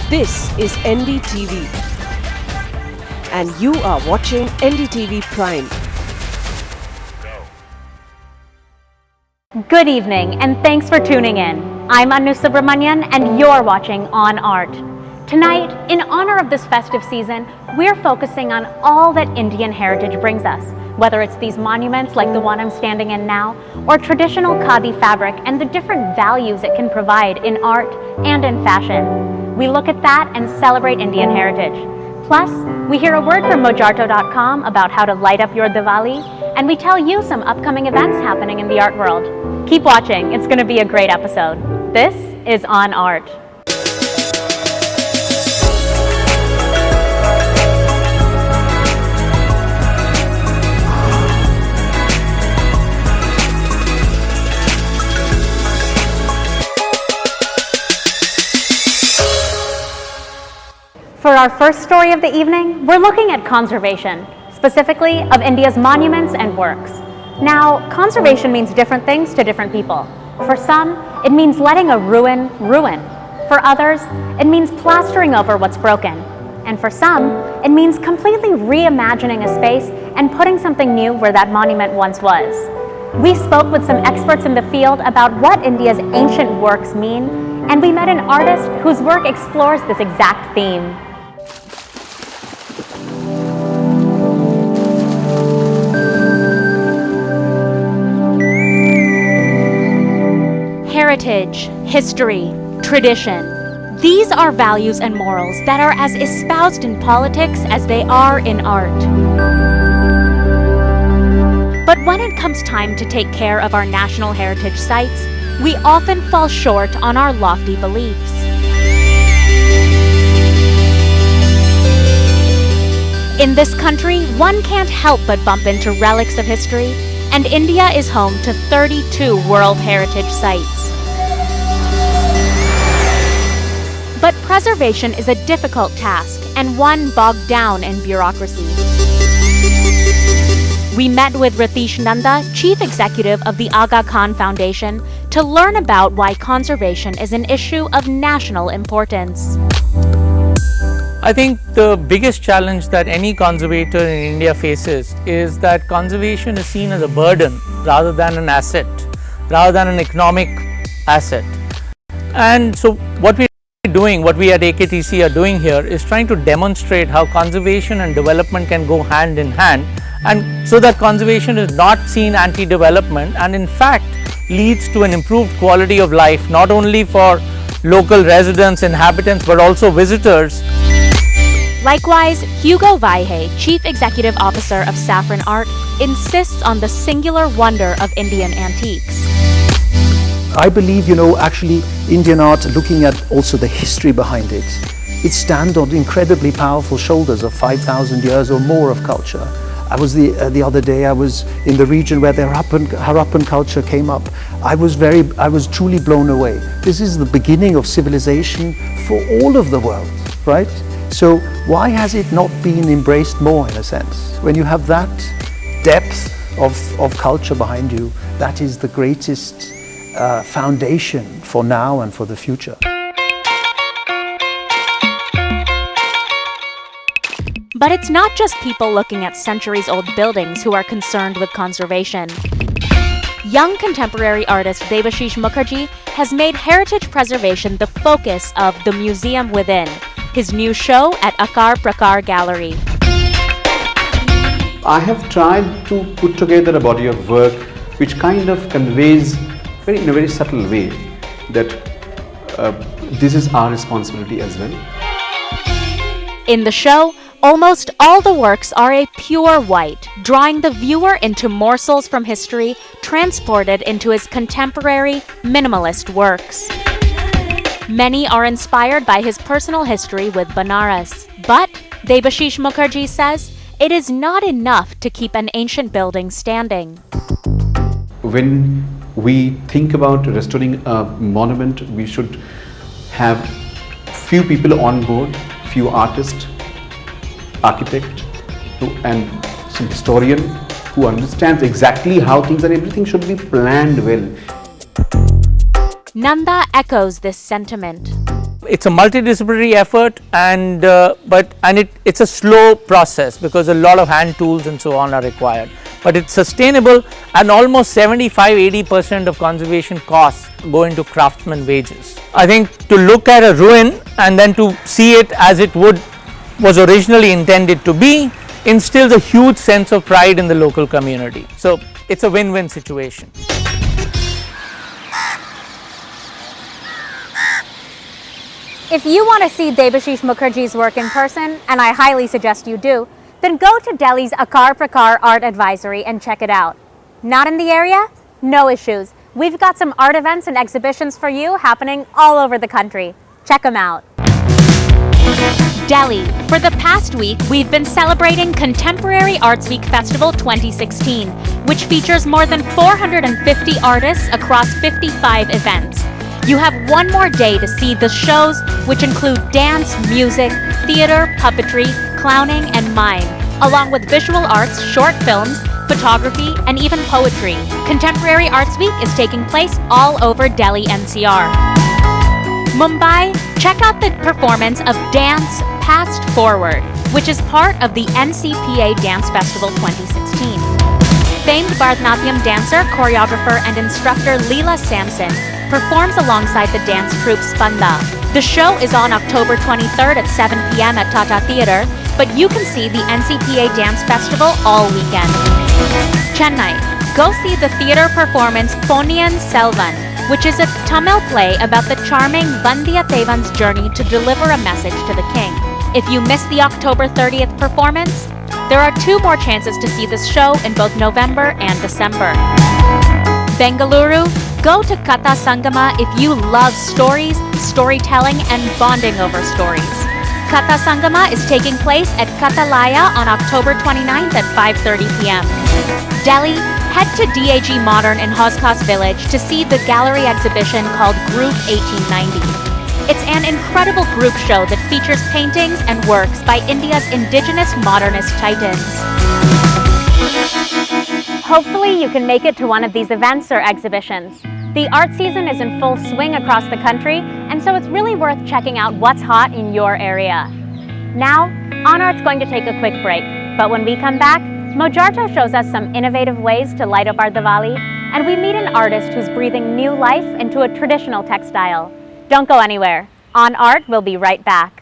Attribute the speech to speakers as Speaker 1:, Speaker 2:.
Speaker 1: This is NDTV and you are watching NDTV Prime.
Speaker 2: Good evening and thanks for tuning in. I'm Anu Subramanian and you're watching On Art. Tonight, in honor of this festive season, we're focusing on all that Indian heritage brings us, whether it's these monuments like the one I'm standing in now, or traditional khadi fabric and the different values it can provide in art and in fashion. We look at that and celebrate Indian heritage. Plus, we hear a word from Mojarto.com about how to light up your Diwali, and we tell you some upcoming events happening in the art world. Keep watching, it's going to be a great episode. This is On Art. For our first story of the evening, we're looking at conservation, specifically of India's monuments and works. Now, conservation means different things to different people. For some, it means letting a ruin. For others, it means plastering over what's broken. And for some, it means completely reimagining a space and putting something new where that monument once was. We spoke with some experts in the field about what India's ancient works mean, and we met an artist whose work explores this exact theme. Heritage, history, tradition. These are values and morals that are as espoused in politics as they are in art. But when it comes time to take care of our national heritage sites, we often fall short on our lofty beliefs. In this country, one can't help but bump into relics of history, and India is home to 32 World Heritage Sites. But preservation is a difficult task and one bogged down in bureaucracy. We met with Ritesh Nanda, Chief Executive of the Aga Khan Foundation, to learn about why conservation is an issue of national importance.
Speaker 3: I think the biggest challenge that any conservator in India faces is that conservation is seen as a burden rather than an asset, rather than an economic asset. And so what we at AKTC are doing here is trying to demonstrate how conservation and development can go hand in hand, and so that conservation is not seen anti-development and in fact leads to an improved quality of life not only for local residents, inhabitants, but also visitors.
Speaker 2: Likewise, Hugo Vaihe, Chief Executive Officer of Saffron Art, insists on the singular wonder of Indian antiques.
Speaker 4: I believe, actually Indian art, looking at also the history behind it, it stands on incredibly powerful shoulders of 5,000 years or more of culture. I was the other day, I was in the region where the Harappan culture came up. I was truly blown away. This is the beginning of civilization for all of the world, right? So why has it not been embraced more, in a sense? When you have that depth of culture behind you, that is the greatest foundation for now and for the future.
Speaker 2: But it's not just people looking at centuries-old buildings who are concerned with conservation. Young contemporary artist Debashish Mukherjee has made heritage preservation the focus of The Museum Within, his new show at Akar Prakar Gallery.
Speaker 5: I have tried to put together a body of work which kind of conveys in a very subtle way that this is our responsibility as well.
Speaker 2: In the show, almost all the works are a pure white, drawing the viewer into morsels from history transported into his contemporary, minimalist works. Many are inspired by his personal history with Banaras. But, Debashish Mukherjee says, it is not enough to keep an ancient building standing.
Speaker 5: When we think about restoring a monument, we should have few people on board, few artists, architect, and some historian who understands exactly how things and everything should be planned well.
Speaker 2: Nanda echoes this sentiment.
Speaker 3: It's a multidisciplinary effort, and it's a slow process because a lot of hand tools and so on are required. But it's sustainable, and almost 75-80% of conservation costs go into craftsman wages. I think to look at a ruin and then to see it as it was originally intended to be instills a huge sense of pride in the local community. So it's a win-win situation.
Speaker 2: If you want to see Debashish Mukherjee's work in person, and I highly suggest you do, then go to Delhi's Akar Prakar Art Advisory and check it out. Not in the area? No issues. We've got some art events and exhibitions for you happening all over the country. Check them out. Delhi. For the past week, we've been celebrating Contemporary Arts Week Festival 2016, which features more than 450 artists across 55 events. You have one more day to see the shows, which include dance, music, theater, puppetry, clowning, and mime, along with visual arts, short films, photography, and even poetry. Contemporary Arts Week is taking place all over Delhi NCR. Mumbai, check out the performance of Dance Past Forward, which is part of the NCPA Dance Festival 2016. Famed Bharatanatyam dancer, choreographer, and instructor Leela Samson performs alongside the dance troupe Spanda. The show is on October 23rd at 7 p.m. at Tata Theatre, but you can see the NCPA Dance Festival all weekend. Chennai. Go see the theatre performance Ponniyin Selvan, which is a Tamil play about the charming Vandiyathevan's journey to deliver a message to the king. If you missed the October 30th performance, there are 2 more chances to see this show in both November and December. Bengaluru. Go to Katha Sangama if you love stories, storytelling, and bonding over stories. Katha Sangama is taking place at Kathalaya on October 29th at 5:30 p.m. Delhi, head to DAG Modern in Hoskas Village to see the gallery exhibition called Group 1890. It's an incredible group show that features paintings and works by India's indigenous modernist titans. Hopefully you can make it to one of these events or exhibitions. The art season is in full swing across the country, and so it's really worth checking out what's hot in your area. Now, On Art's going to take a quick break, but when we come back, Mojarto shows us some innovative ways to light up our Diwali, and we meet an artist who's breathing new life into a traditional textile. Don't go anywhere. On Art will be right back.